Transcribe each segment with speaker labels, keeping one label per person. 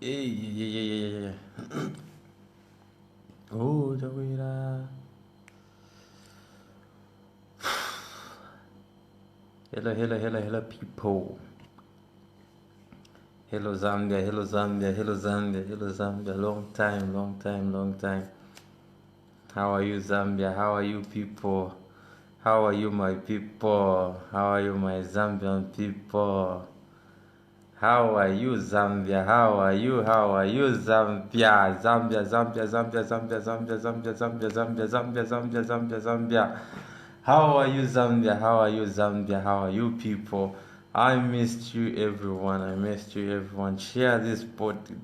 Speaker 1: Yeah. Oh, Jawira. Hello, people. Hello, Zambia. Long time. How are you, Zambia? How are you, people? How are you, my people? How are you, my Zambian people? How are you, Zambia? How are you, Zambia? Zambia. How are you, Zambia? How are you, people? I missed you, everyone. Share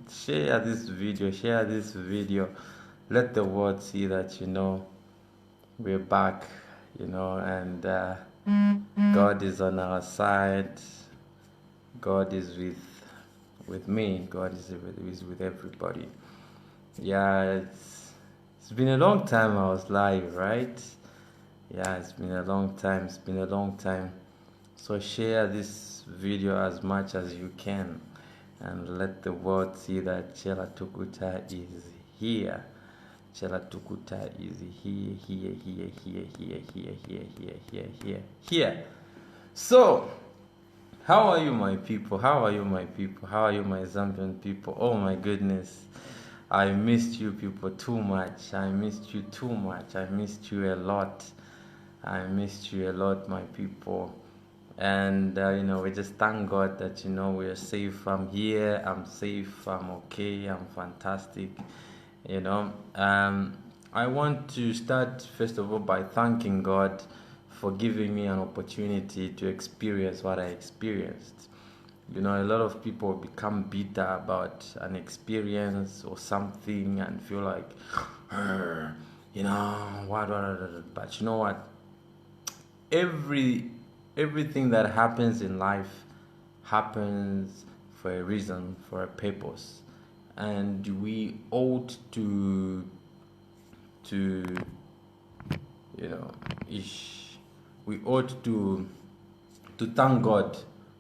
Speaker 1: share this video. Let the world see that, we're back, and God is on our side. God is with me. God is with everybody. Yeah, it's been a long time I was live, right? Yeah, it's been a long time. So share this video as much as you can and let the world see that Chellah Tukuta is here. Chellah Tukuta is here. So, how are you, my people? How are you, my Zambian people? Oh my goodness. I missed you people too much. I missed you a lot. My people. And, we just thank God that, we're safe. I'm here. I'm safe. I'm okay. I'm fantastic. I want to start, first of all, by thanking God for giving me an opportunity to experience what I experienced. A lot of people become bitter about an experience or something and feel like, what. But you know what? Everything that happens in life happens for a reason, for a purpose. And we ought to we ought to thank God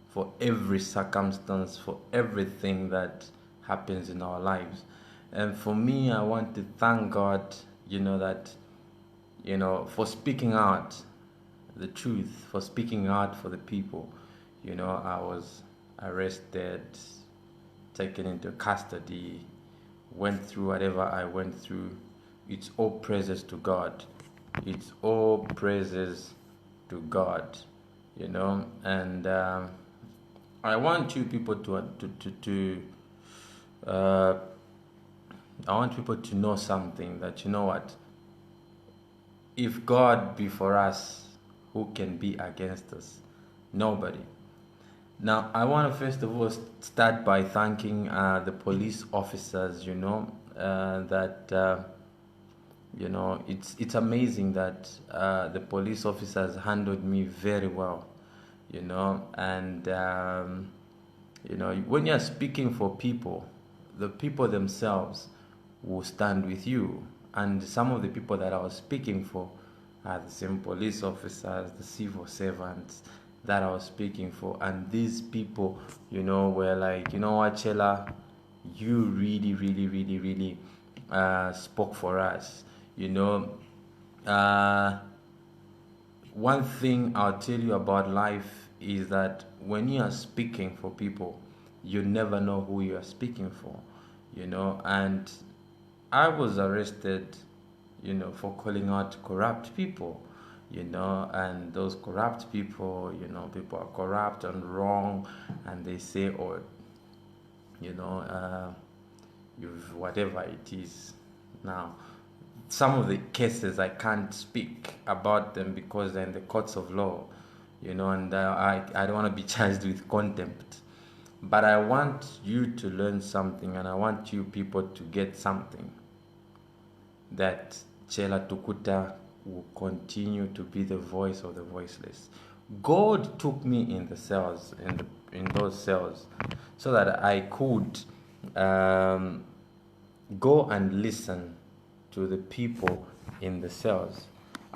Speaker 1: for every circumstance, for everything that happens in our lives. And for me, I want to thank God, for speaking out the truth, for speaking out for the people. I was arrested, taken into custody, went through whatever I went through. It's all praises to God. It's all praises to God, and I want you people I want people to know something, that what, if God be for us, who can be against us? Nobody. Now, I want to first of all start by thanking the police officers. It's amazing that the police officers handled me very well. And when you're speaking for people, the people themselves will stand with you. And some of the people that I was speaking for are the same police officers, the civil servants that I was speaking for. And these people, were like, what, Chellah, you really spoke for us. One thing I'll tell you about life is that when you are speaking for people, you never know who you are speaking for, and I was arrested, for calling out corrupt people, and those corrupt people, people are corrupt and wrong, and they say, you've whatever it is. Now, some of the cases I can't speak about them because they're in the courts of law, and I don't want to be charged with contempt. But I want you to learn something, and I want you people to get something, that Chellah Tukuta will continue to be the voice of the voiceless. God took me in the cells, in those cells, so that I could go and listen to the people in the cells.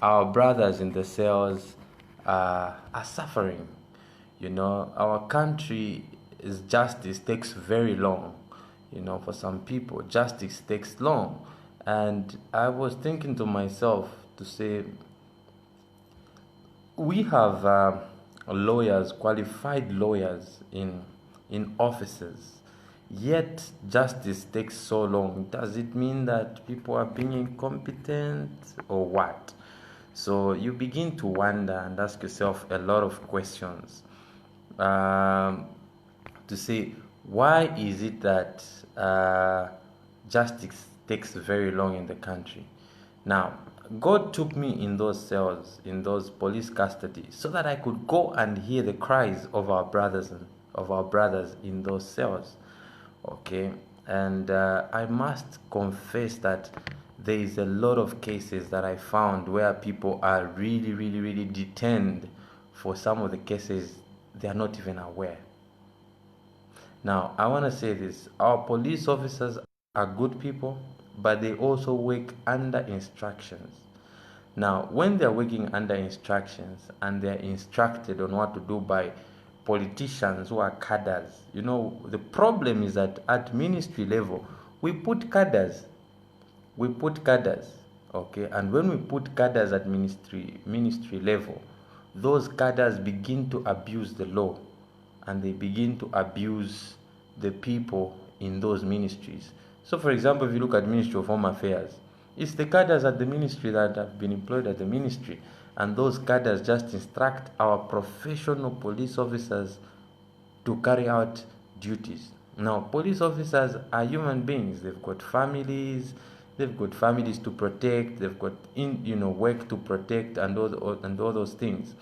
Speaker 1: Our brothers in the cells are suffering. Our country's justice takes very long. For some people, justice takes long. And I was thinking to myself to say, we have lawyers, qualified lawyers in offices, yet justice takes so long. Does it mean that people are being incompetent or what? So you begin to wonder and ask yourself a lot of questions, to say, why is it that justice takes very long in the country? Now, God took me in those cells, in those police custody, so that I could go and hear the cries of our brothers in those cells. Okay, and I must confess that there is a lot of cases that I found where people are really, really, really detained. For some of the cases, they are not even aware. Now, I want to say this: our police officers are good people, but they also work under instructions. Now, when they're working under instructions and they're instructed on what to do by politicians who are cadres, the problem is that at ministry level, we put cadres. Okay? And when we put cadres at ministry level, those cadres begin to abuse the law, and they begin to abuse the people in those ministries. So, for example, if you look at Ministry of Home Affairs, it's the cadres at the ministry that have been employed at the ministry, and those cadres just instruct our professional police officers to carry out duties. Now, police officers are human beings. They've got families. They've got families to protect. They've got work to protect, and all those things.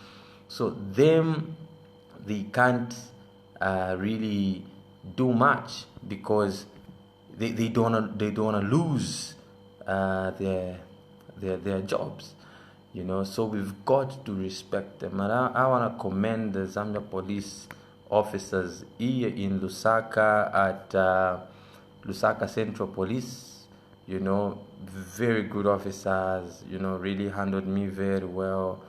Speaker 1: So they can't really do much, because they don't want to lose their jobs. So we've got to respect them. And I want to commend the Zambia police officers here in Lusaka at Lusaka Central Police. Very good officers. Really handled me very well.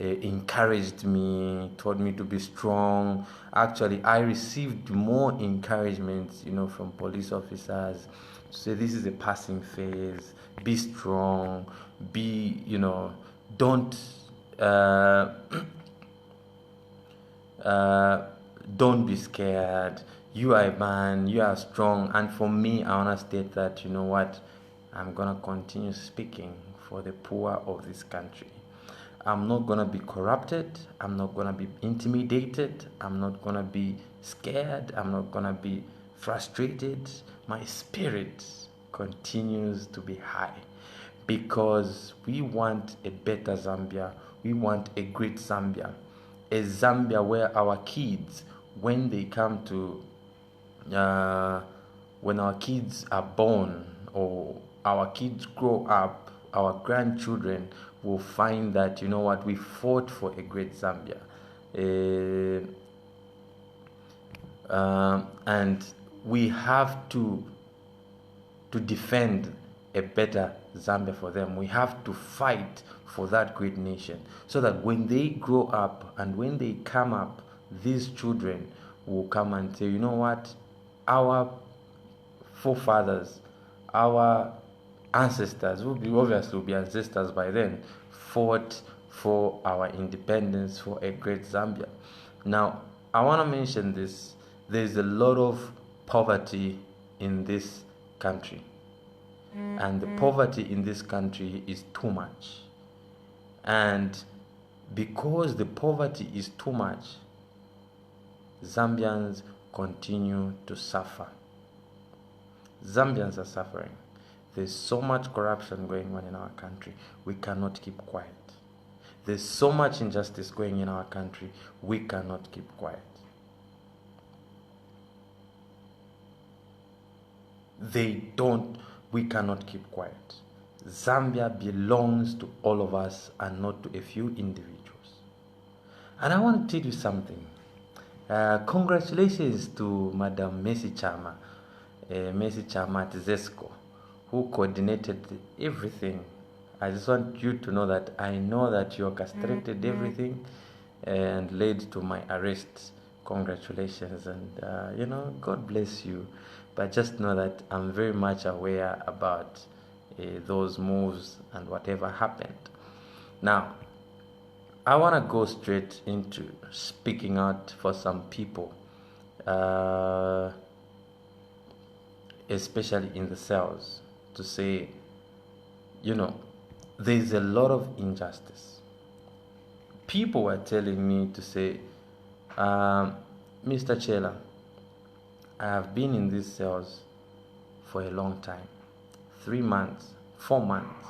Speaker 1: Encouraged me, told me to be strong. Actually, I received more encouragement, from police officers. Say, this is a passing phase. Be strong. Don't don't be scared. You are a man. You are strong. And for me, I want to state that, I'm gonna continue speaking for the poor of this country. I'm not going to be corrupted. I'm not going to be intimidated. I'm not going to be scared. I'm not going to be frustrated. My spirit continues to be high, because we want a better Zambia. We want a great Zambia. A Zambia where our kids, when they come to, when our kids are born, or our kids grow up, our grandchildren will find that, we fought for a great Zambia. And we have to defend a better Zambia for them. We have to fight for that great nation, so that when they grow up and when they come up, these children will come and say, our forefathers, our ancestors, will be ancestors by then, fought for our independence, for a great Zambia. Now, I want to mention this. There's a lot of poverty in this country, and the poverty in this country is too much. And because the poverty is too much, Zambians continue to suffer. Zambians are suffering. There's so much corruption going on in our country. We cannot keep quiet. There's so much injustice going in our country. We cannot keep quiet. We cannot keep quiet. Zambia belongs to all of us and not to a few individuals. And I want to tell you something. Congratulations to Madam Mercy Chama at ZESCO, who coordinated everything. I just want you to know that I know that you orchestrated everything and led to my arrest congratulations, and God bless you. But just know that I'm very much aware about those moves and whatever happened. Now, I want to go straight into speaking out for some people, especially in the cells, to say, there's a lot of injustice. People were telling me to say, Mr. Chellah, I have been in these cells for a long time, 3 months, 4 months,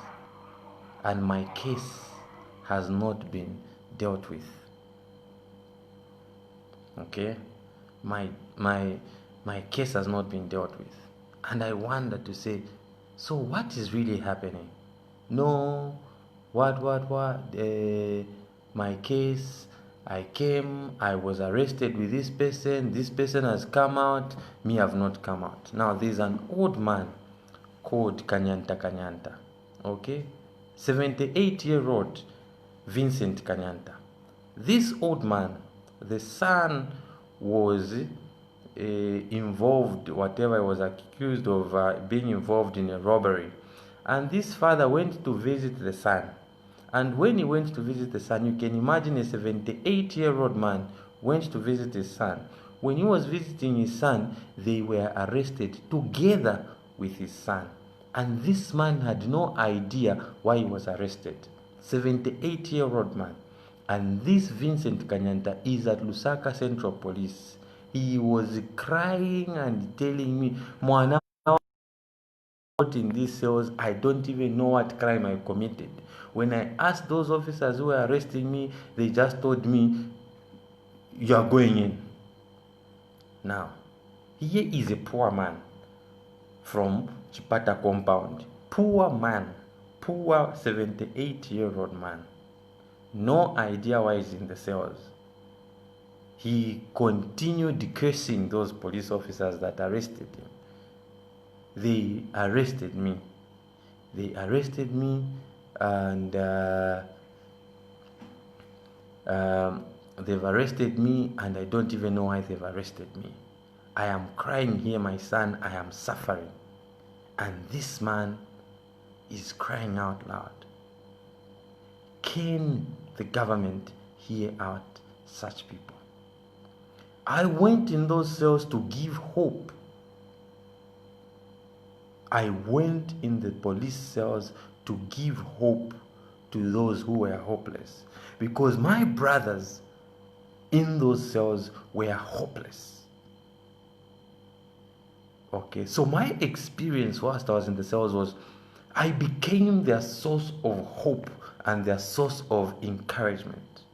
Speaker 1: and my case has not been dealt with. Okay, my case has not been dealt with, and I wonder to say, so what is really happening? No, what? My case, I came, I was arrested with this person has come out, me have not come out. Now there's an old man called Kanyanta, okay, 78-year-old Vincent Kanyanta. This old man, the son was involved, whatever he was accused of, being involved in a robbery. And this father went to visit the son. And when he went to visit the son, you can imagine a 78-year-old man went to visit his son. When he was visiting his son, they were arrested together with his son. And this man had no idea why he was arrested. 78-year-old man. And this Vincent Kanyanta is at Lusaka Central Police. He was crying and telling me, Mwana, in these cells, I don't even know what crime I committed. When I asked those officers who were arresting me, they just told me, you are going in. Now, here is a poor man from Chipata compound. Poor man, poor 78-year-old man. No idea why he's in the cells. He continued cursing those police officers that arrested him. They arrested me, and they've arrested me, and I don't even know why they've arrested me. I am crying here, my son, I am suffering. And this man is crying out loud. Can the government hear out such people? I went in those cells to give hope. I went in the police cells to give hope to those who were hopeless, because my brothers in those cells were hopeless. Okay, so my experience whilst I was in the cells was I became their source of hope and their source of encouragement.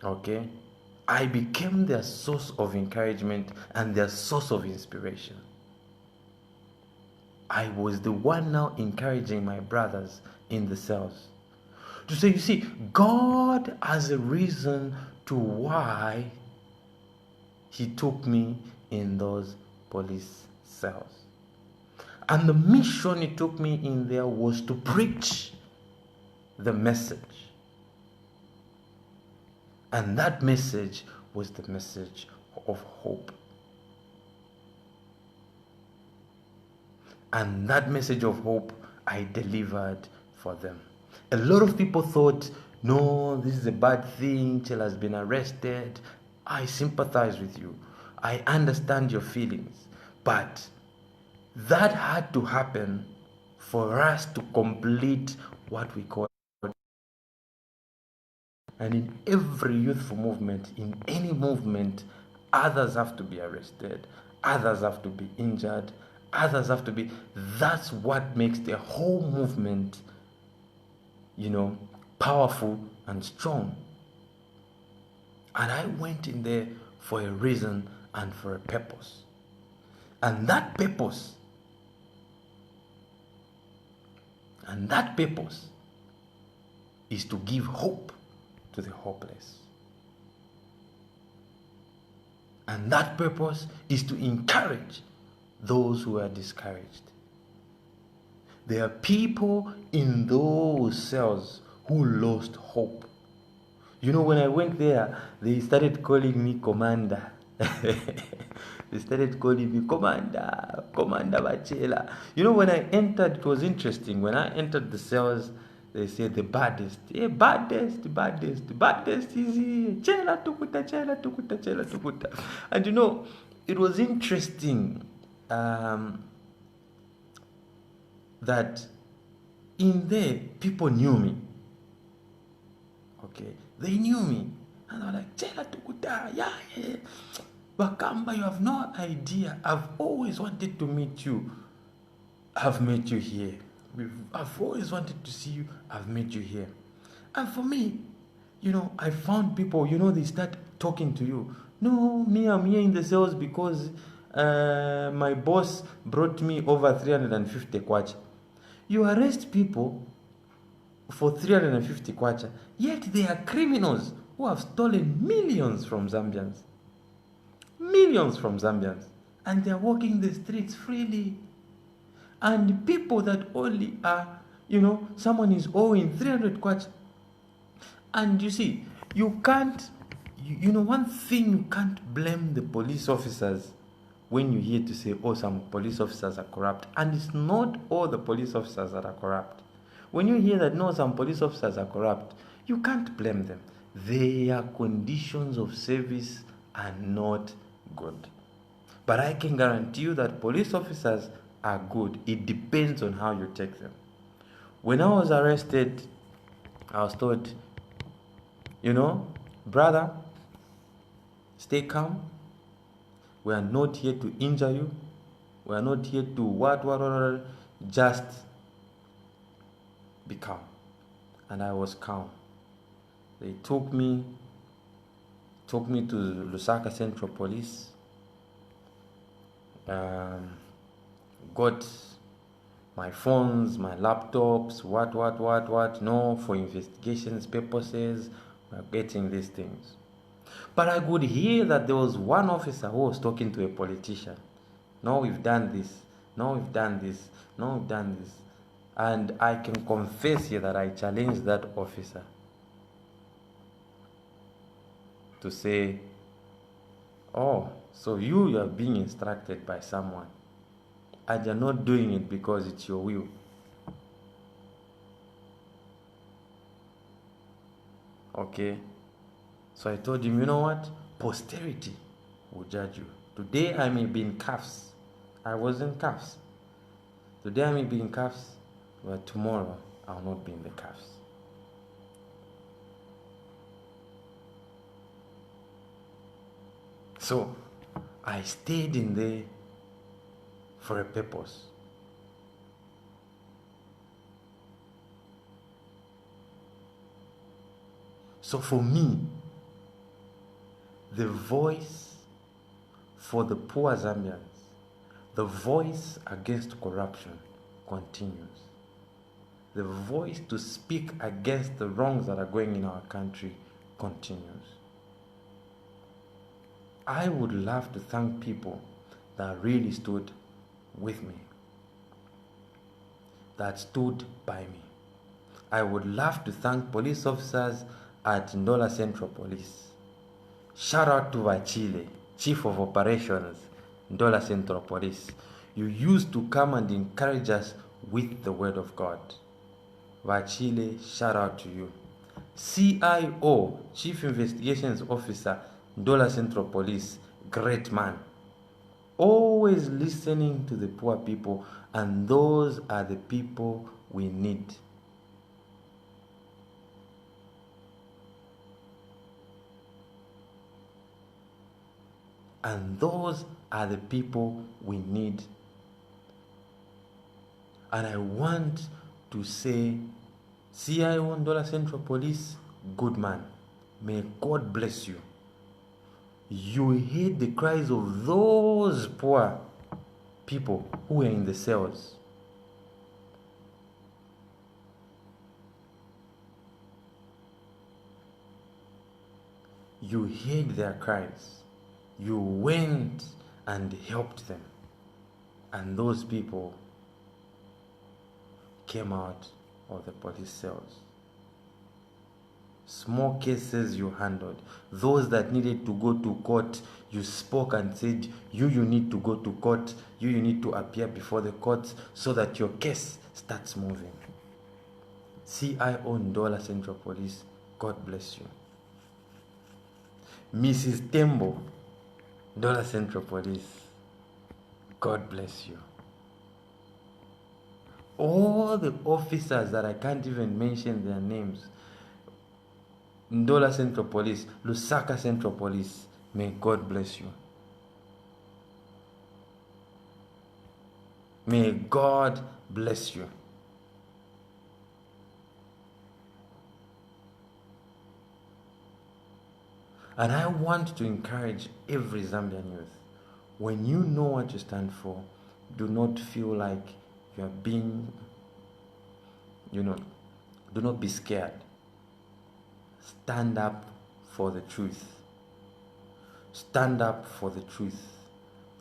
Speaker 1: Okay, I became their source of encouragement and their source of inspiration. I was the one now encouraging my brothers in the cells to say, you see, God has a reason to why He took me in those police cells. And the mission He took me in there was to preach the message. And that message was the message of hope. And that message of hope I delivered for them. A lot of people thought, no, this is a bad thing, Chellah has been arrested. I sympathize with you. I understand your feelings. But that had to happen for us to complete what we call. And in every youthful movement, in any movement, others have to be arrested, others have to be injured, others have to be. That's what makes the whole movement, powerful and strong. And I went in there for a reason and for a purpose. And that purpose is to give hope to the hopeless. And that purpose is to encourage those who are discouraged. There are people in those cells who lost hope. You know, when I went there, they started calling me Commander. They started calling me Commander, Commander Bachela. You know, when I entered, it was interesting. When I entered the cells, they said the baddest. Yeah, baddest is here. Chellah Tukuta, Chellah Tukuta, Chellah Tukuta. And you know, it was interesting that in there, people knew me. Okay, they knew me. And they were like, Chellah Tukuta, yeah. Bakamba, you have no idea. I've always wanted to meet you. I've met you here. I've always wanted to see you. I've met you here. And for me, you know, I found people, you know, they start talking to you. No, me, I'm here in the cells because my boss brought me over 350 kwacha. You arrest people for 350 kwacha, yet they are criminals who have stolen millions from Zambians. Millions from Zambians. And they're walking the streets freely. And people that only are, you know, someone is owing 300 kwacha. And you see, you can't, you know, one thing you can't blame the police officers when you hear to say, oh, some police officers are corrupt. And it's not all the police officers that are corrupt. When you hear that, no, some police officers are corrupt, you can't blame them. Their conditions of service are not good. But I can guarantee you that police officers are good. It depends on how you take them. When I was arrested, I was told, you know, brother, stay calm. We are not here to injure you. We are not here to what, just be calm. And I was calm. They took me to Lusaka Central Police. Got my phones, my laptops, what, no, for investigations purposes, we're getting these things. But I could hear that there was one officer who was talking to a politician. No, we've done this. No, we've done this. No, we've done this. And I can confess here that I challenged that officer to say, oh, so you are being instructed by someone and you're not doing it because it's your will. Okay? So I told him, you know what? Posterity will judge you. Today I may be in cuffs. I was in cuffs. Today I may be in cuffs, but tomorrow I'll not be in the cuffs. So I stayed in there for a purpose. So for me, the voice for the poor Zambians, the voice against corruption continues. The voice to speak against the wrongs that are going in our country continues. I would love to thank people that really stood with me, that stood by me. I would love to thank police officers at Ndola Central Police. Shout out to Vachile, Chief of Operations, Ndola Central Police. You used to come and encourage us with the word of God. Vachile, shout out to you. CIO, Chief Investigations Officer, Ndola Central Police, great man. Always listening to the poor people, and those are the people we need. And those are the people we need. And I want to say, CIO Ndola Central Police, good man. May God bless you. You heard the cries of those poor people who were in the cells. You heard their cries. You went and helped them. And those people came out of the police cells. Small cases you handled. Those that needed to go to court, you spoke and said, you need to go to court, you need to appear before the courts so that your case starts moving. CIO Ndola Central Police, God bless you. Mrs. Tembo, Ndola Central Police, God bless you. All the officers that I can't even mention their names, Ndola Central Police, Lusaka Central Police, may God bless you. May God bless you. And I want to encourage every Zambian youth, when you know what you stand for, do not feel like you are being, do not be scared. Stand up for the truth. Stand up for the truth.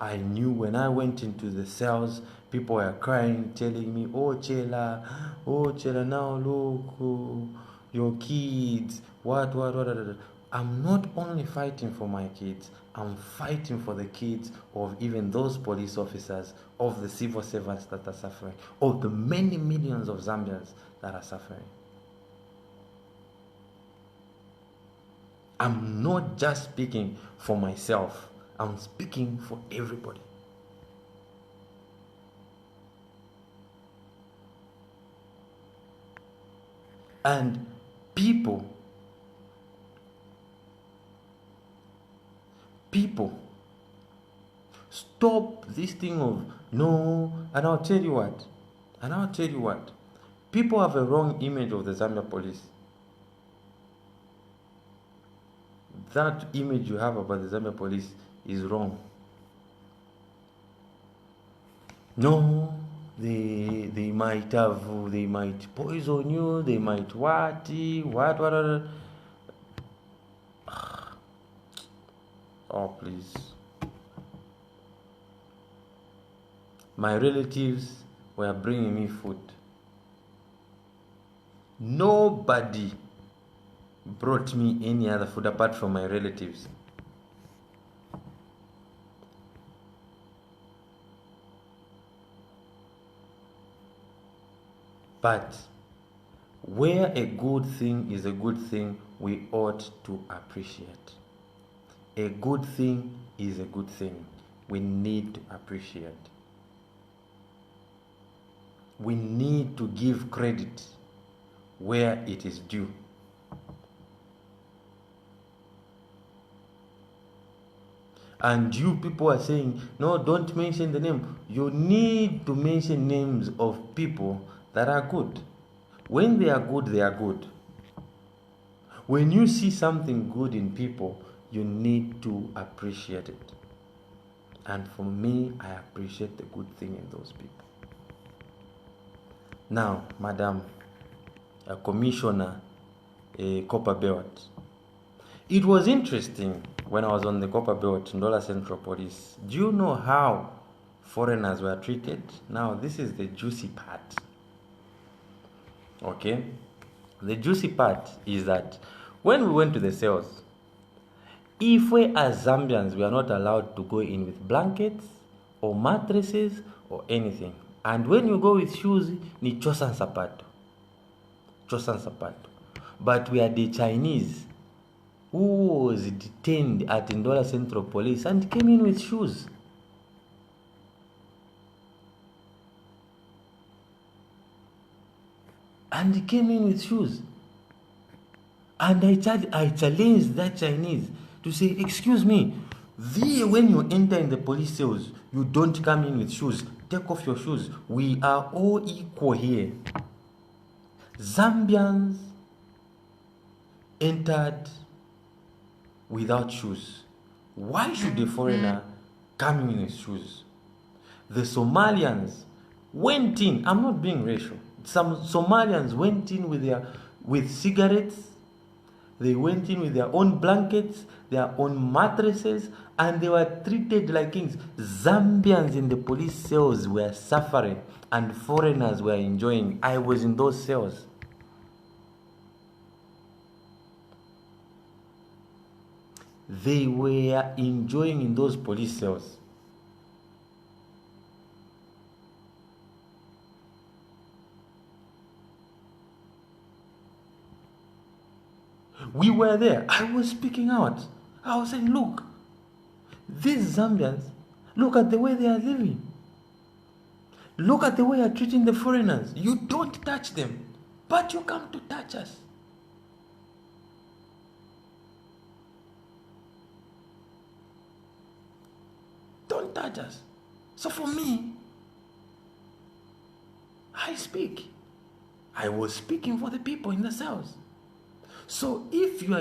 Speaker 1: I knew when I went into the cells, people were crying, telling me, oh Chellah, now look, your kids, what. I'm not only fighting for my kids, I'm fighting for the kids of even those police officers, of the civil servants that are suffering, of the many millions of Zambians that are suffering. I'm not just speaking for myself, I'm speaking for everybody. And people, stop this thing of no, and I'll tell you what, people have a wrong image of the Zambia police. That image you have about the Zambia police is wrong. No, they might poison you, they might what. Oh, please. My relatives were bringing me food. Nobody brought me any other food apart from my relatives. But where a good thing is a good thing, we ought to appreciate. A good thing is a good thing. We need to appreciate. We need to give credit where it is due. And you people are saying, no, don't mention the name. You need to mention names of people that are good. When they are good, they are good. When you see something good in people, you need to appreciate it. And for me, I appreciate the good thing in those people. Now, Madam Commissioner Copper Belt, it was interesting when I was on the Copper Belt, Ndola Central Police. Do you know how foreigners were treated? Now, this is the juicy part. Okay? The juicy part is that when we went to the cells, if we as Zambians, we are not allowed to go in with blankets or mattresses or anything. And when you go with shoes, ni chosan sapato. But we are the Chinese who was detained at Ndola Central Police and came in with shoes. And he came in with shoes. And I challenged that Chinese to say, excuse me, when you enter in the police cells, you don't come in with shoes. Take off your shoes. We are all equal here. Zambians entered without shoes. Why should a foreigner come in with shoes? The Somalians went in. I'm not being racial. Some Somalians went in with cigarettes. They went in with their own blankets, their own mattresses, and they were treated like kings. Zambians in the police cells were suffering, and foreigners were enjoying. I was in those cells. they were enjoying in those police cells. We were there. I was speaking out. I was saying, look, these Zambians, look at the way they are living. Look at the way you're treating the foreigners. You don't touch them, but you come to touch us. Don't touch us. So for me, I speak. I was speaking for the people in the cells. So if you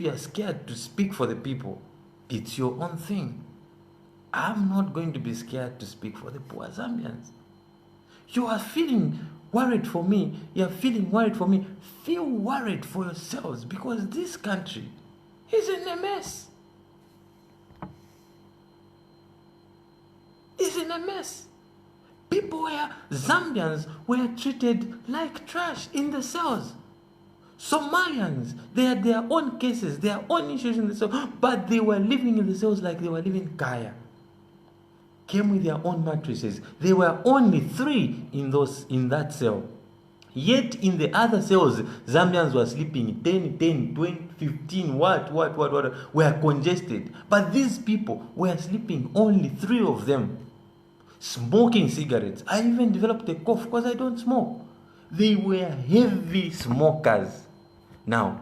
Speaker 1: are scared to speak for the people, it's your own thing. I'm not going to be scared to speak for the poor Zambians. You are feeling worried for me. You are feeling worried for me. Feel worried for yourselves, because this country is in a mess. It's in a mess. Zambians were treated like trash in the cells. Somalians, they had their own cases, their own issues in the cells, but they were living in the cells like they were living Kaya. Came with their own mattresses. There were only 3 in that cell. Yet in the other cells, Zambians were sleeping 10, 20, 15, what, were congested. But these people were sleeping, only 3 of them, smoking cigarettes. I even developed a cough because I don't smoke. They were heavy smokers. Now,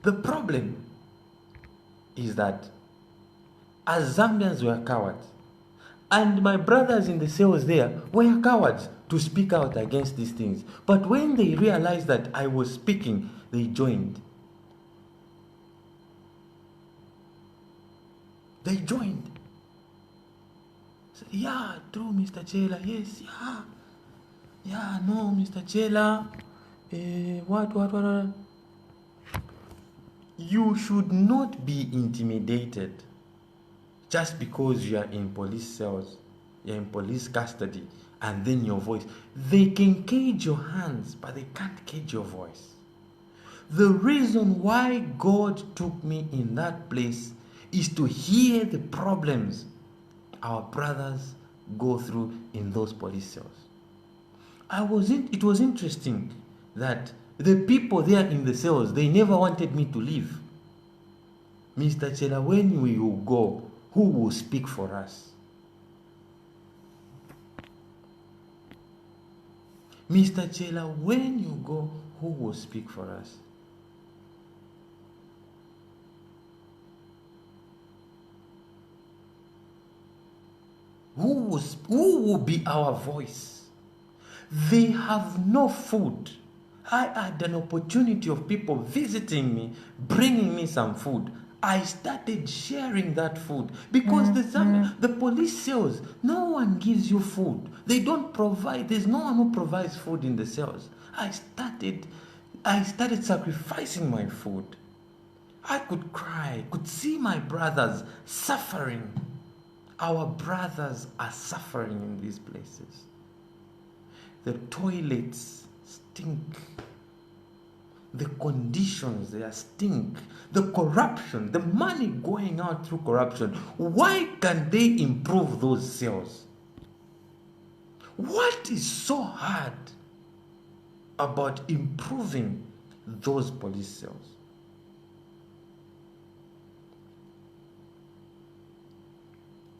Speaker 1: the problem is that as Zambians were cowards, and my brothers in the cells there were cowards to speak out against these things. But when they realized that I was speaking, they joined. They joined. Said, yeah, true, Mr. Chellah. Yes, yeah. Yeah, no, Mr. Chellah. What? You should not be intimidated just because you are in police cells, you're in police custody, and then your voice. They can cage your hands, but they can't cage your voice. The reason why God took me in that place is to hear the problems our brothers go through in those police cells. It was interesting that the people there in the cells, they never wanted me to leave. Mr. Chellah, when we will go, who will speak for us? Mr. Chellah, when you go, who will speak for us? Who will be our voice? They have no food. I had an opportunity of people visiting me, bringing me some food. I started sharing that food because the police cells, no one gives you food. They don't provide. There's no one who provides food in the cells. I started sacrificing my food. I could cry, could see my brothers suffering. Our brothers are suffering in these places. The toilets stink. The conditions, they stink. The corruption, the money going out through corruption. Why can't they improve those cells? What is so hard about improving those police cells?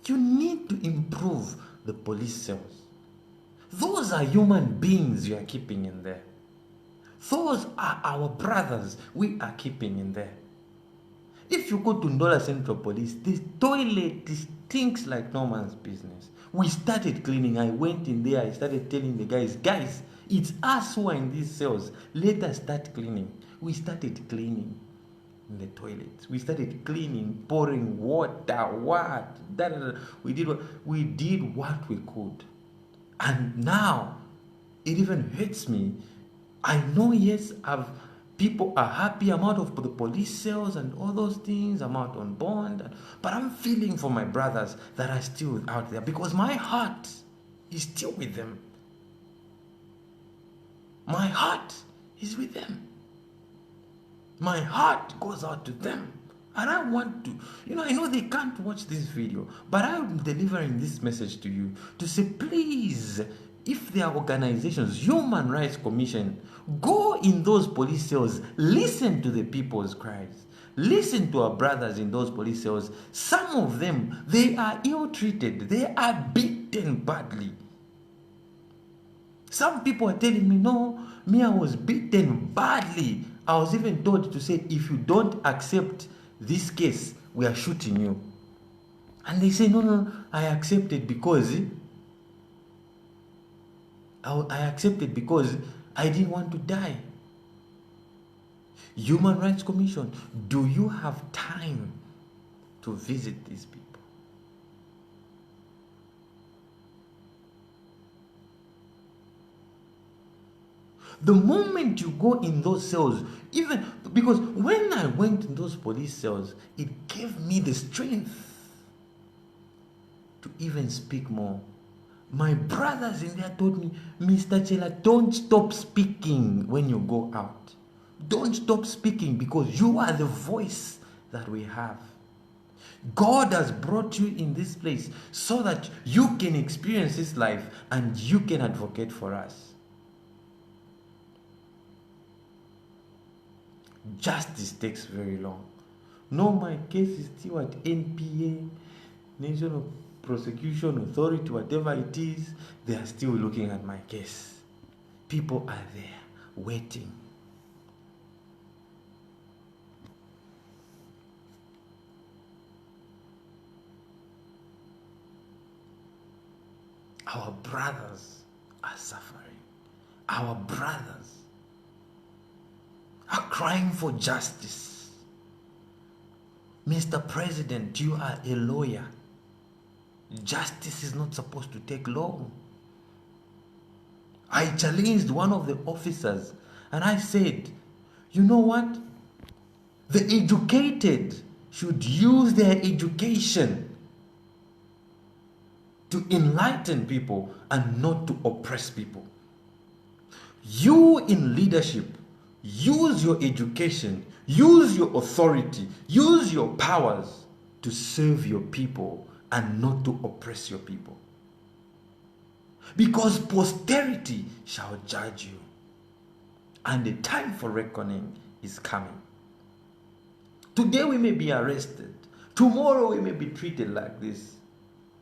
Speaker 1: You need to improve the police cells. Those are human beings you are keeping in there. Those are our brothers we are keeping in there. If you go to Ndola Central Police, this toilet stinks like no man's business. We started cleaning. I went in there. I started telling the guys, it's us who are in these cells. Let us start cleaning. We started cleaning in the toilets. We started cleaning, pouring water, We did what we could. And now, it even hurts me. I know, yes, people are happy. I'm out of the police cells and all those things. I'm out on bond. But I'm feeling for my brothers that are still out there because my heart is still with them. My heart is with them. My heart goes out to them. And I want to, I know they can't watch this video, but I'm delivering this message to you to say, please, if there are organizations, Human Rights Commission, go in those police cells, listen to the people's cries. Listen to our brothers in those police cells. Some of them, they are ill-treated. They are beaten badly. Some people are telling me, no, me, I was beaten badly. I was even told to say, if you don't accept this case, we are shooting you. And they say, no, I accepted because I didn't want to die. Human Rights Commission, do you have time to visit these people? The moment you go in those cells, even because when I went in those police cells, it gave me the strength to even speak more. My brothers in there told me, Mr. Chellah, don't stop speaking when you go out. Don't stop speaking because you are the voice that we have. God has brought you in this place so that you can experience His life and you can advocate for us. Justice takes very long. No, my case is still at NPA, National Prosecution Authority, whatever it is, they are still looking at my case. People are there waiting. Our brothers are suffering. Our brothers are crying for justice. Mr. President, you are a lawyer. Justice is not supposed to take long. I challenged one of the officers and I said, you know what? The educated should use their education to enlighten people and not to oppress people. You in leadership, use your education, use your authority, use your powers to serve your people and not to oppress your people. Because posterity shall judge you. And the time for reckoning is coming. Today we may be arrested. Tomorrow we may be treated like this.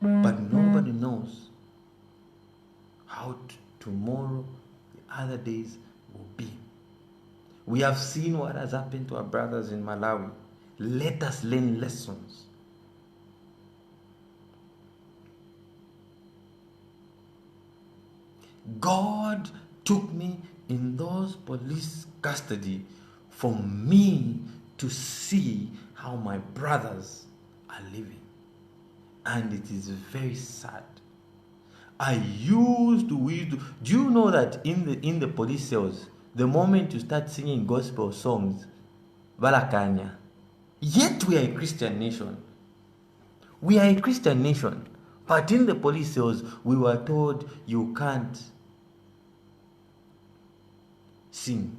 Speaker 1: But nobody knows how tomorrow, the other days will be. We have seen what has happened to our brothers in Malawi. Let us learn lessons. God took me in those police custody for me to see how my brothers are living. And it is very sad. I used to, do you know that in the police cells, the moment you start singing gospel songs, Balakanya, yet we are a Christian nation. We are a Christian nation. But in the police cells, we were told you can't sing.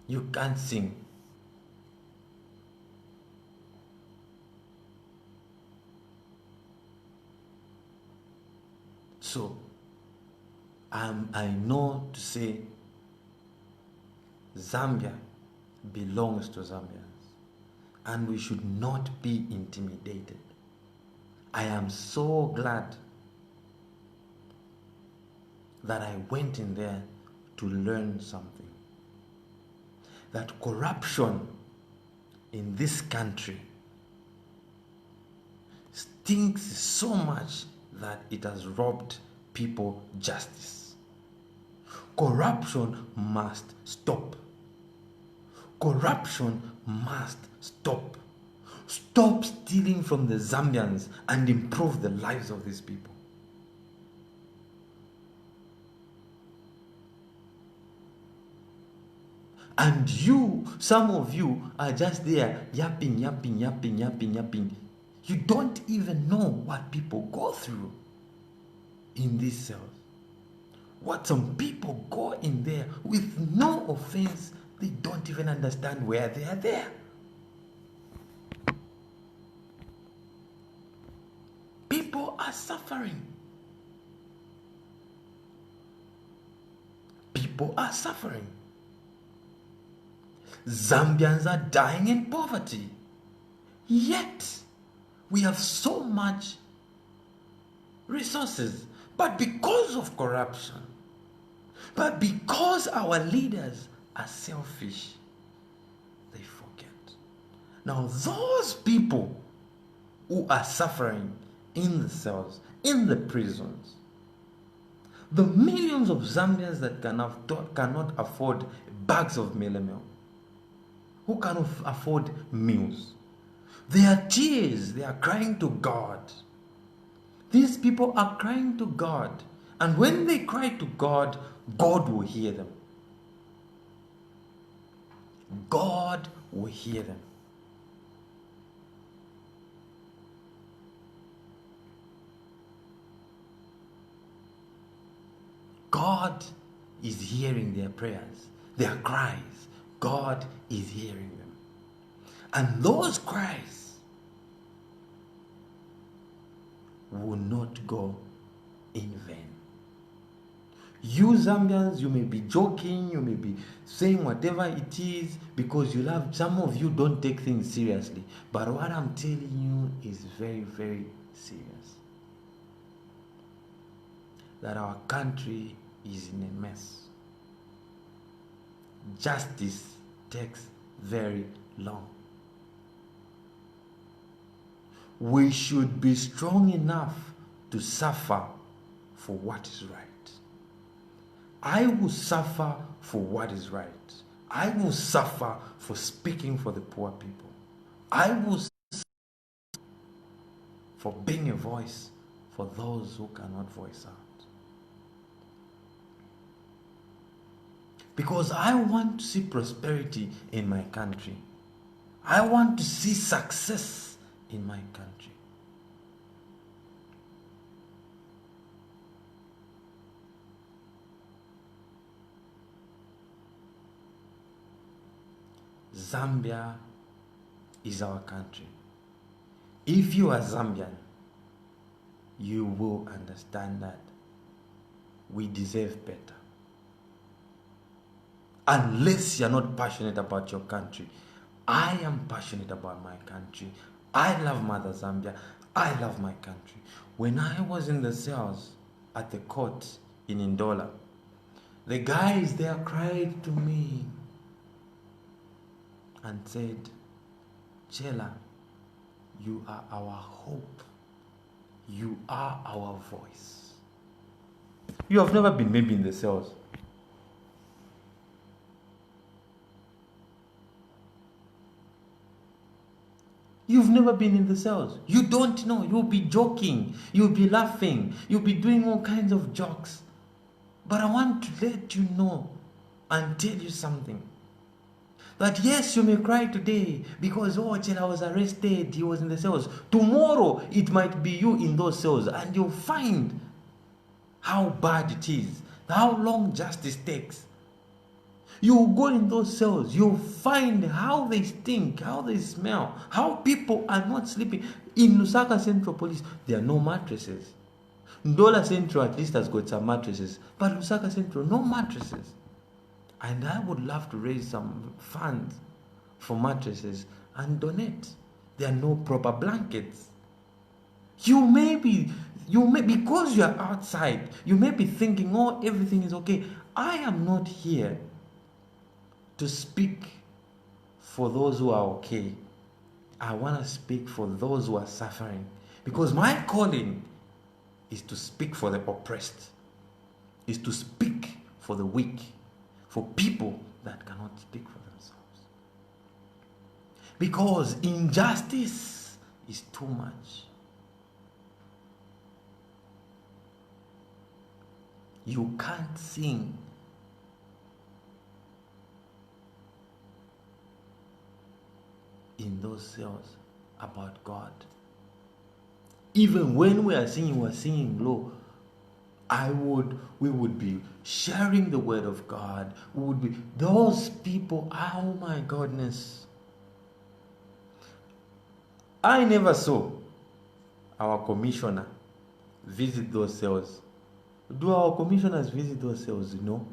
Speaker 1: You can't sing. So, I know to say Zambia belongs to Zambians and we should not be intimidated. I am so glad that I went in there to learn something. That corruption in this country stinks so much that it has robbed people justice. Corruption must stop. Corruption must stop. Stop stealing from the Zambians and improve the lives of these people. And you, some of you are just there yapping. You don't even know what people go through in these cells. What some people go in there with no offense, they don't even understand where they are there. People are suffering. People are suffering. Zambians are dying in poverty. Yet, we have so much resources. But because of corruption, but because our leaders are selfish, they forget. Now, those people who are suffering in the cells, in the prisons, the millions of Zambians that cannot afford bags of meal, who cannot afford meals, their tears, they are crying to God. These people are crying to God. And when they cry to God, God will hear them. God will hear them. God is hearing their prayers, their cries. God is hearing them. And those cries will not go in vain. You Zambians, you may be joking, you may be saying whatever it is because you love. Some of you don't take things seriously. But what I'm telling you is very, very serious. That our country is in a mess. Justice takes very long. We should be strong enough to suffer for what is right. I will suffer for what is right. I will suffer for speaking for the poor people. I will suffer for being a voice for those who cannot voice out. Because I want to see prosperity in my country. I want to see success in my country. Zambia is our country. If you are Zambian, you will understand that we deserve better. Unless you're not passionate about your country. I am passionate about my country. I love Mother Zambia. I love my country. When I was in the cells at the court in Ndola, the guys there cried to me and said, Chellah, you are our hope. You are our voice. You have never been maybe in the cells. You've never been in the cells. You don't know. You'll be joking. You'll be laughing. You'll be doing all kinds of jokes. But I want to let you know and tell you something. That yes, you may cry today because, oh, Chellah was arrested. He was in the cells. Tomorrow, it might be you in those cells. And you'll find how bad it is. How long justice takes. You go in those cells, you'll find how they stink, how they smell, how people are not sleeping. In Lusaka Central Police, there are no mattresses. Ndola Central at least has got some mattresses, but Lusaka Central, no mattresses. And I would love to raise some funds for mattresses and donate. There are no proper blankets. Because you are outside, you may be thinking, oh, everything is okay. I am not here to speak for those who are okay. I want to speak for those who are suffering. Because my calling is to speak for the oppressed, is to speak for the weak, for people that cannot speak for themselves. Because injustice is too much. You can't sing in those cells about God. Even when we're singing low. We would be sharing the word of God. We would be, those people, oh my goodness. I never saw our commissioner visit those cells. Do our commissioners visit those cells? No.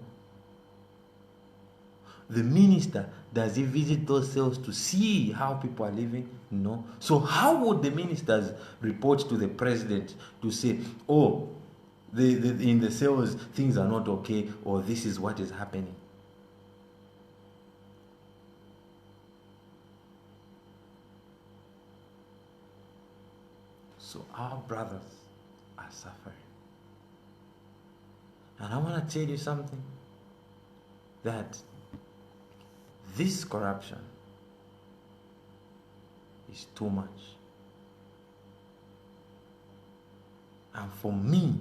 Speaker 1: The minister, does he visit those cells to see how people are living? No. So how would the ministers report to the president to say, oh, in the cells things are not okay, or this is what is happening? So our brothers are suffering. And I want to tell you something, that this corruption is too much. And for me,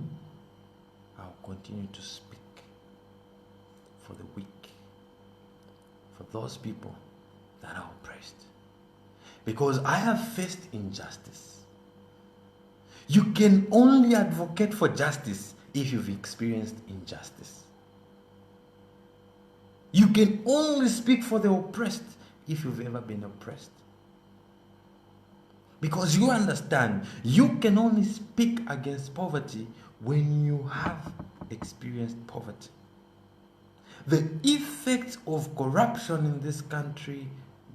Speaker 1: I'll continue to speak for the weak, for those people that are oppressed. Because I have faced injustice. You can only advocate for justice if you've experienced injustice. You can only speak for the oppressed if you've ever been oppressed. Because you understand, you can only speak against poverty when you have experienced poverty. The effects of corruption in this country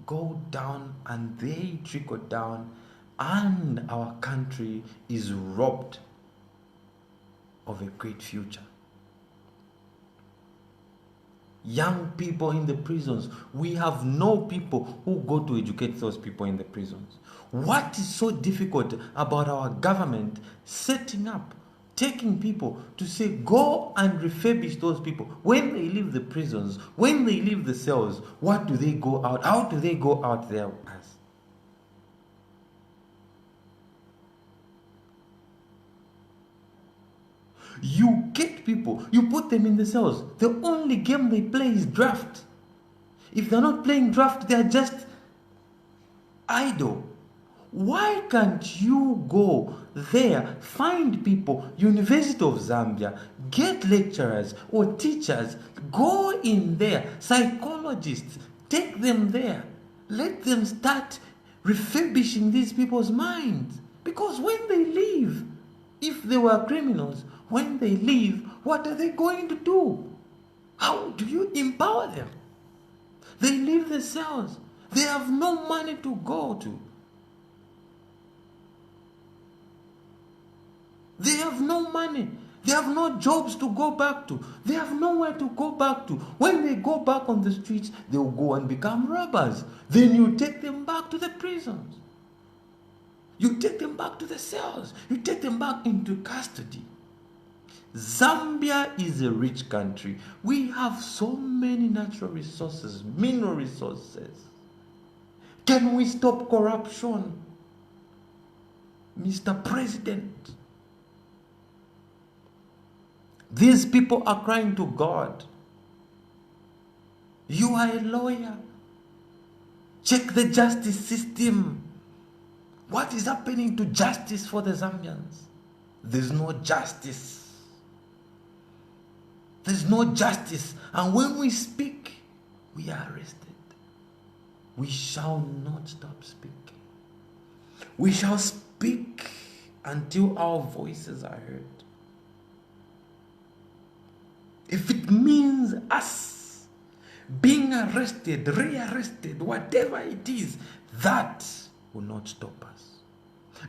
Speaker 1: go down and they trickle down, and our country is robbed of a great future. Young people in the prisons, we have no people who go to educate those people in the prisons. What is so difficult about our government setting up, taking people to say, go and refurbish those people? When they leave the prisons, when they leave the cells, what do they go out? How do they go out there as? You get people, you put them in the cells. The only game they play is draft. If they're not playing draft, they're just idle. Why can't you go there, find people, University of Zambia, get lecturers or teachers, go in there, psychologists, take them there. Let them start refurbishing these people's minds. Because when they leave, if they were criminals, when they leave, what are they going to do? How do you empower them? They leave the cells. They have no money to go to. They have no money. They have no jobs to go back to. They have nowhere to go back to. When they go back on the streets, they will go and become robbers. Then you take them back to the prisons. You take them back to the cells. You take them back into custody. Zambia is a rich country. We have so many natural resources, mineral resources. Can we stop corruption? Mr. President, these people are crying to God. You are a lawyer. Check the justice system. What is happening to justice for the Zambians? There's no justice. There's no justice. And when we speak, we are arrested. We shall not stop speaking. We shall speak until our voices are heard. If it means us being arrested, rearrested, whatever it is, that will not stop us.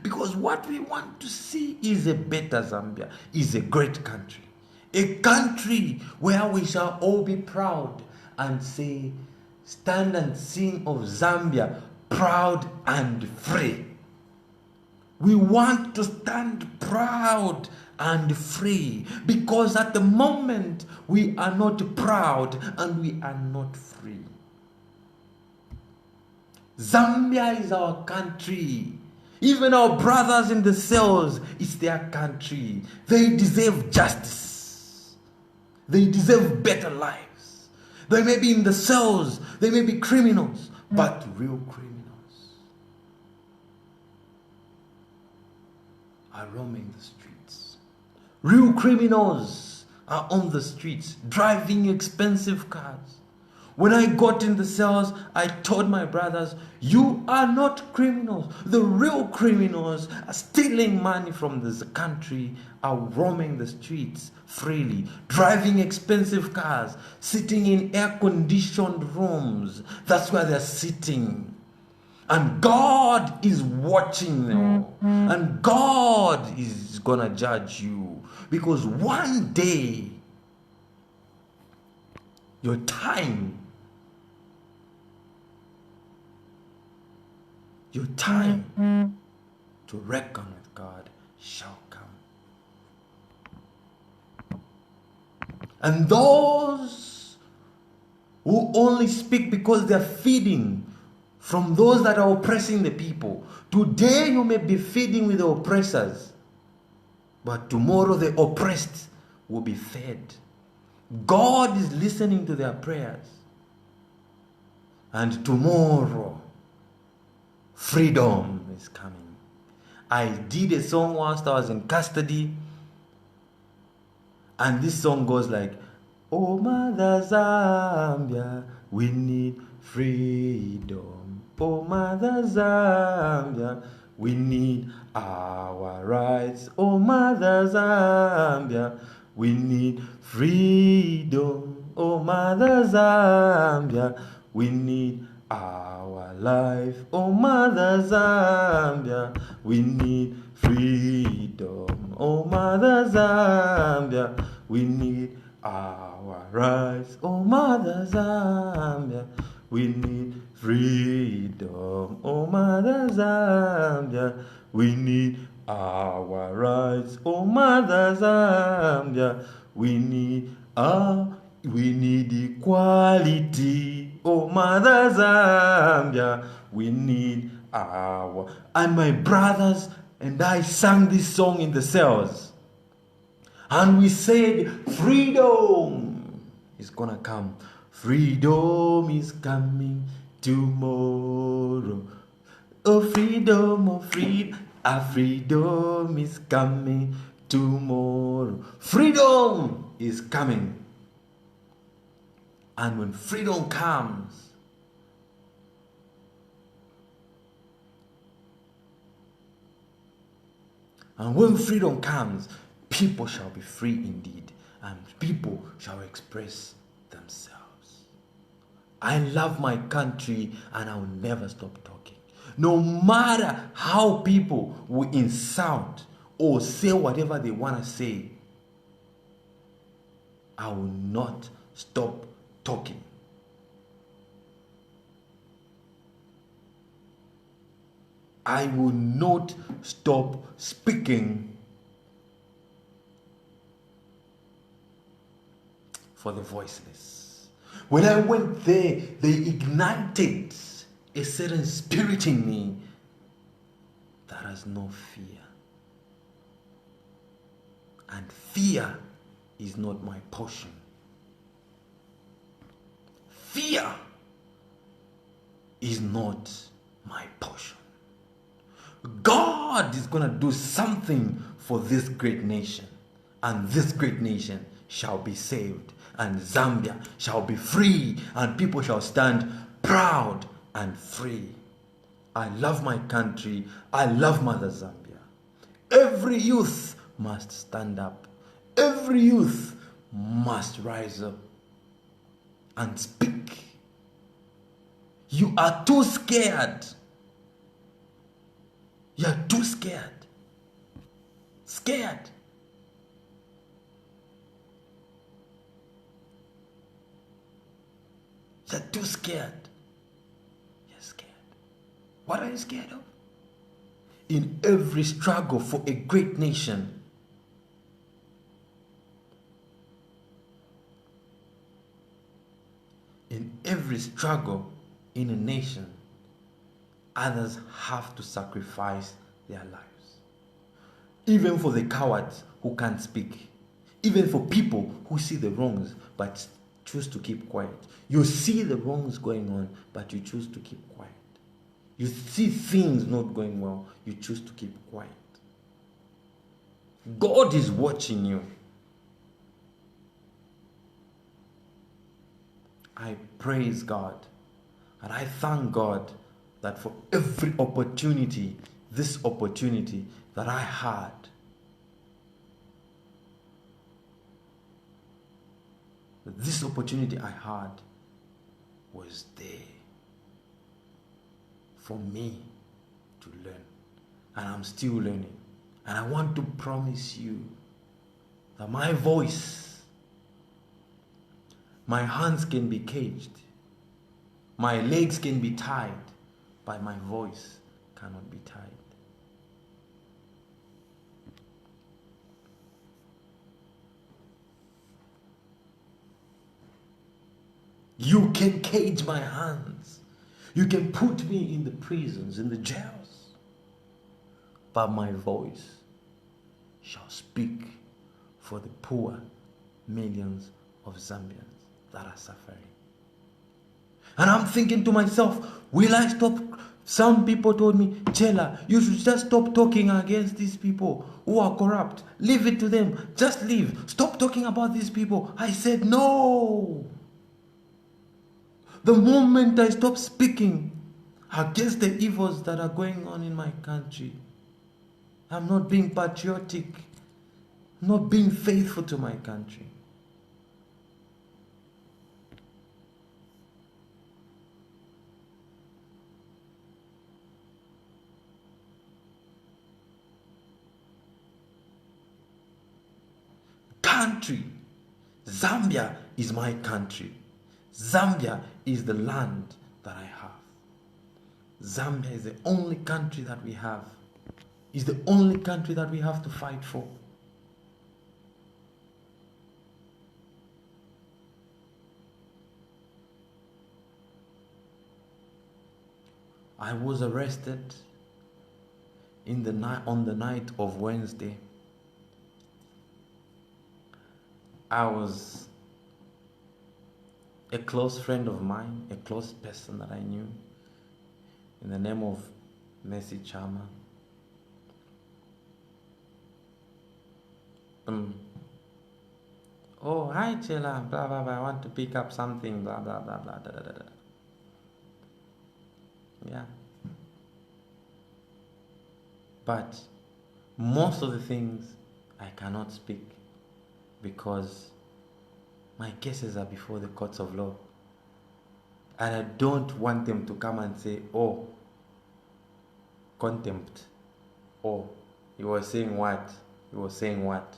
Speaker 1: Because what we want to see is a better Zambia, is a great country. A country where we shall all be proud and say, stand and sing of Zambia, proud and free. We want to stand proud and free, because at the moment we are not proud and we are not free. Zambia is our country. Even our brothers in the cells, it's their country. They deserve justice. They deserve better lives. They may be in the cells, they may be criminals, but real criminals. are roaming the streets. Real criminals are on the streets, driving expensive cars. When I got in the cells, I told my brothers, you are not criminals. The real criminals are stealing money from this country, are roaming the streets freely, driving expensive cars, sitting in air-conditioned rooms. That's where they're sitting. And God is watching them. And God is gonna judge you. Because one day, your time to reckon with God shall come. And those who only speak because they're feeding from those that are oppressing the people. Today you may be feeding with the oppressors, but tomorrow the oppressed will be fed. God is listening to their prayers. And tomorrow, freedom is coming. I did a song whilst I was in custody, and this song goes like, oh Mother Zambia, we need freedom. Oh Mother Zambia, we need our rights. Oh Mother Zambia, we need freedom. Oh Mother Zambia, we need our life. Oh Mother Zambia, we need freedom. Oh Mother Zambia, we need our rights. Oh Mother Zambia, we need freedom. Oh Mother Zambia, we need our rights. Oh Mother Zambia, we need equality. Oh Mother Zambia, we need our. And my brothers and I sang this song in the cells, and we said, freedom is gonna come. Freedom is coming tomorrow. Oh freedom, oh freedom, our freedom is coming tomorrow. Freedom is coming. And when freedom comes, people shall be free indeed, and people shall express themselves. I love my country, and I will never stop talking. No matter how people will insult or say whatever they want to say, I will not stop talking. I will not stop speaking for the voiceless. When I went there, they ignited a certain spirit in me that has no fear. And fear is not my portion. Fear is not my portion. God is going to do something for this great nation, and this great nation shall be saved, and Zambia shall be free, and people shall stand proud and free. I love my country. I love Mother Zambia. Every youth must stand up. Every youth must rise up and speak. You are too scared. You are too scared. Scared. You're too scared. You're scared. What are you scared of? In every struggle for a great nation, in every struggle in a nation, others have to sacrifice their lives. Even for the cowards who can't speak. Even for people who see the wrongs but choose to keep quiet. You see the wrongs going on, but you choose to keep quiet. You see things not going well, you choose to keep quiet. God is watching you. I praise God and I thank God that for every opportunity, this opportunity that I had, this opportunity I had was there for me to learn. And I'm still learning. And I want to promise you that my voice, my hands can be caged, my legs can be tied, but my voice cannot be tied. You can cage my hands. You can put me in the prisons, in the jails. But my voice shall speak for the poor millions of Zambians that are suffering. And I'm thinking to myself, will I stop? Some people told me, Chellah, you should just stop talking against these people who are corrupt. Leave it to them. Just leave. Stop talking about these people. I said, no. The moment I stop speaking against the evils that are going on in my country, I'm not being patriotic, not being faithful to my country. Country. Zambia is my country. Zambia is the land that I have. Zambia is the only country that we have. It's the only country that we have to fight for. I was arrested on the night of Wednesday. I was a close friend of mine, a close person that I knew, in the name of Messi Chama. Oh, hi Chellah, blah blah blah, I want to pick up something, blah blah blah blah, da da da da. Yeah. But most of the things I cannot speak because my cases are before the courts of law. And I don't want them to come and say, oh, contempt. Oh, he was saying what? He was saying what?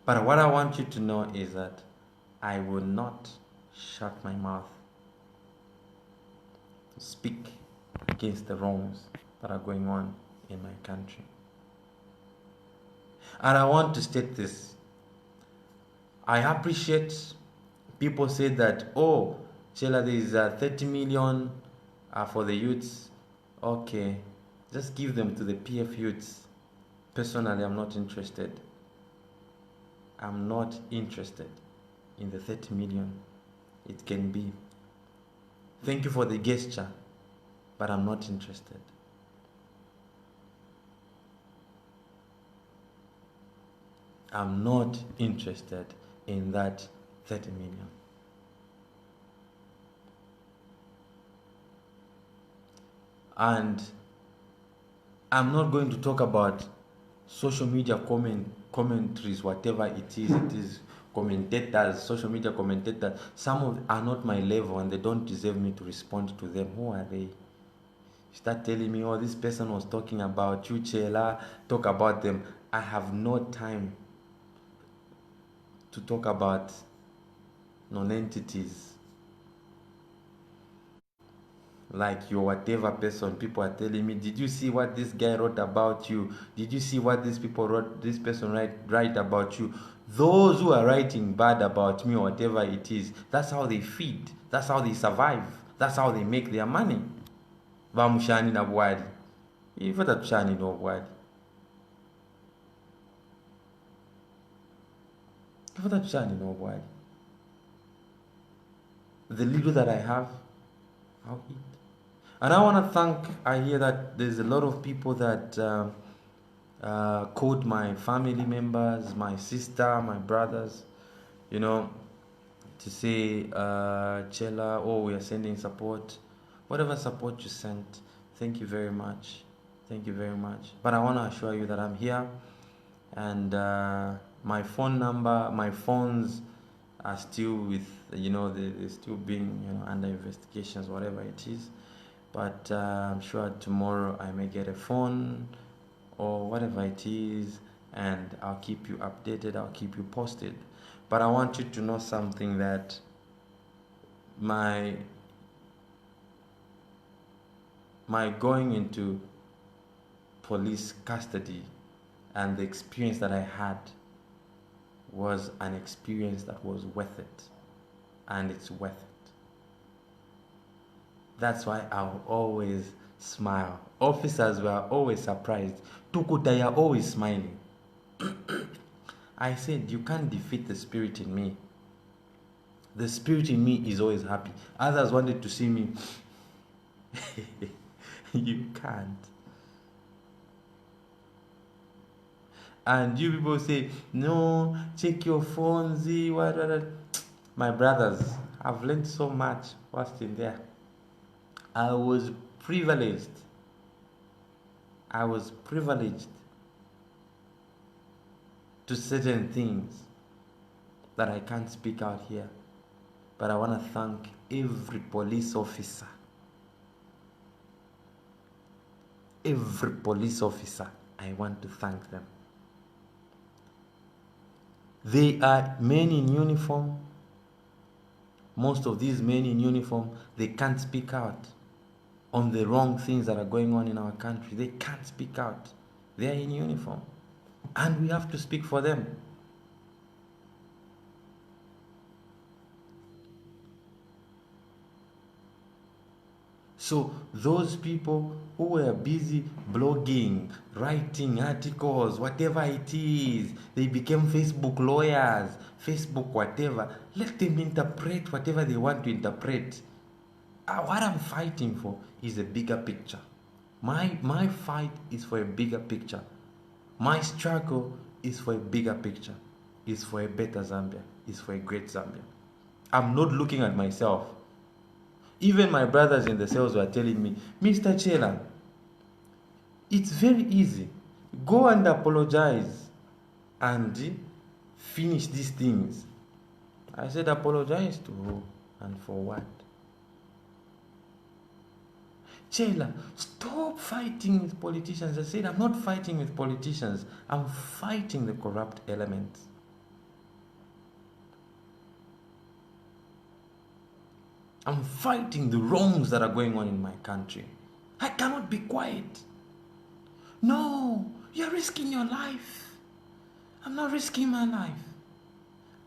Speaker 1: But what I want you to know is that I will not shut my mouth to speak against the wrongs that are going on in my country. And I want to state this. I appreciate people say that, oh, Chellah, there is 30 million for the youths. Okay, just give them to the PF youths. Personally, I'm not interested. I'm not interested in the 30 million. It can be. Thank you for the gesture, but I'm not interested. I'm not interested in that 30 million. And I'm not going to talk about social media commentaries, whatever it is commentators, social media commentators. Some of them are not my level and they don't deserve me to respond to them. Who are they? Start telling me, oh, this person was talking about you, Chellah, talk about them. I have no time to talk about non-entities like your whatever person. People are telling me, did you see what this guy wrote about you? Did you see what this person write about you? Those who are writing bad about me or whatever it is, that's how they feed, that's how they survive, that's how they make their money. Vamushani na bwali ifata tushani no bwali ifata tushani no bwali. The little that I have, I'll eat. And I want to thank, I hear that there's a lot of people that called my family members, my sister, my brothers, you know, to say, Chellah, oh, we are sending support. Whatever support you sent, thank you very much. Thank you very much. But I want to assure you that I'm here, and my phone number, my phones are still with, they're still being, under investigations, whatever it is. But I'm sure tomorrow I may get a phone or whatever it is, and I'll keep you updated, I'll keep you posted. But I want you to know something, that my going into police custody and the experience that I had was an experience that was worth it, and it's worth it. That's why I'll always smile. Officers were always surprised. Tukuta, you're always smiling. I said, you can't defeat the spirit in me. The spirit in me is always happy. Others wanted to see me. You can't. And you people say, no, check your phone, what. My brothers, I've learned so much whilst in there. I was privileged. To certain things that I can't speak out here. But I want to thank every police officer. Every police officer, I want to thank them. They are men in uniform. Most of these men in uniform, they can't speak out on the wrong things that are going on in our country. They can't speak out. They are in uniform. And we have to speak for them. So those people who were busy blogging, writing articles, whatever it is, they became Facebook lawyers, Facebook whatever. Let them interpret whatever they want to interpret. What I'm fighting for is a bigger picture. My fight is for a bigger picture. My struggle is for a bigger picture. Is for a better Zambia. Is for a great Zambia. I'm not looking at myself. Even my brothers in the cells were telling me, Mr. Chellah, it's very easy. Go and apologize and finish these things. I said, apologize to who and for what? Chellah, stop fighting with politicians. I said, I'm not fighting with politicians. I'm fighting the corrupt elements. I'm fighting the wrongs that are going on in my country. I cannot be quiet. No, you're risking your life. I'm not risking my life.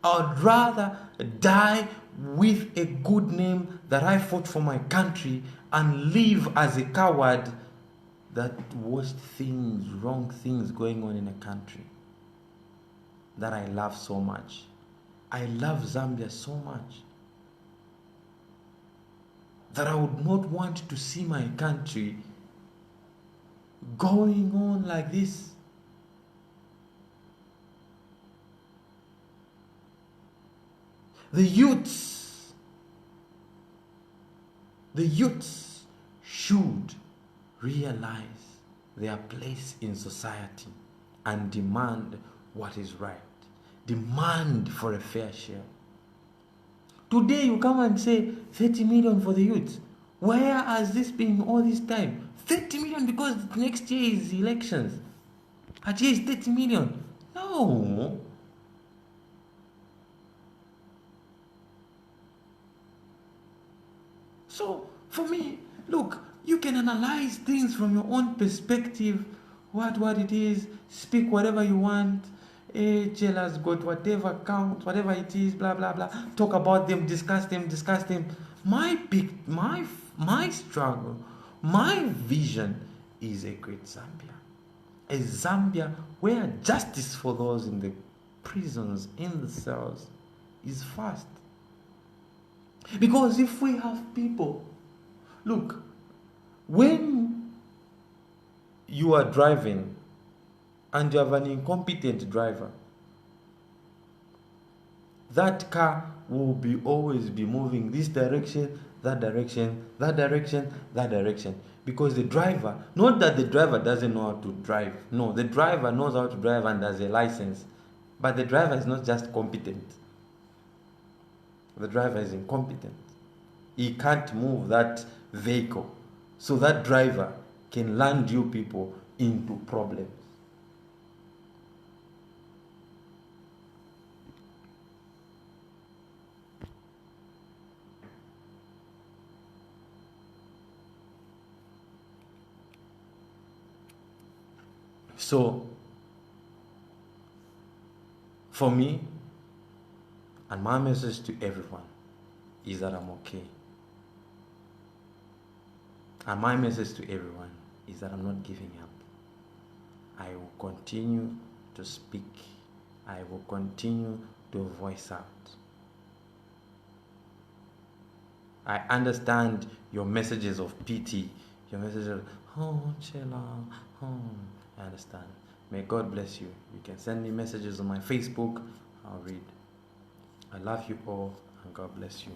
Speaker 1: I'd rather die with a good name that I fought for my country and live as a coward that watched things, wrong things going on in a country that I love so much. I love Zambia so much that I would not want to see my country going on like this. The youths should realize their place in society and demand what is right. Demand for a fair share. Today you come and say 30 million for the youth. Where has this been all this time? 30 million because next year is elections. At least 30 million. No. So for me, look, you can analyze things from your own perspective, what it is, speak whatever you want. Chellah's got whatever count, whatever it is, blah blah blah. Talk about them, discuss them. My struggle, my vision is a great Zambia. A Zambia where justice for those in the prisons, in the cells, is fast. Because if we have people, look, when you are driving and you have an incompetent driver, that car will always be moving this direction, that direction, that direction, that direction. Because the driver, not that the driver doesn't know how to drive. No, the driver knows how to drive and has a license. But the driver is not just competent. The driver is incompetent. He can't move that vehicle. So that driver can land you people into problems. So, for me, and my message to everyone is that I'm okay. And my message to everyone is that I'm not giving up. I will continue to speak. I will continue to voice out. I understand your messages of pity, your messages of, oh, Chellah, oh, I understand. May God bless you. You can send me messages on my Facebook. I'll read. I love you all, and God bless you.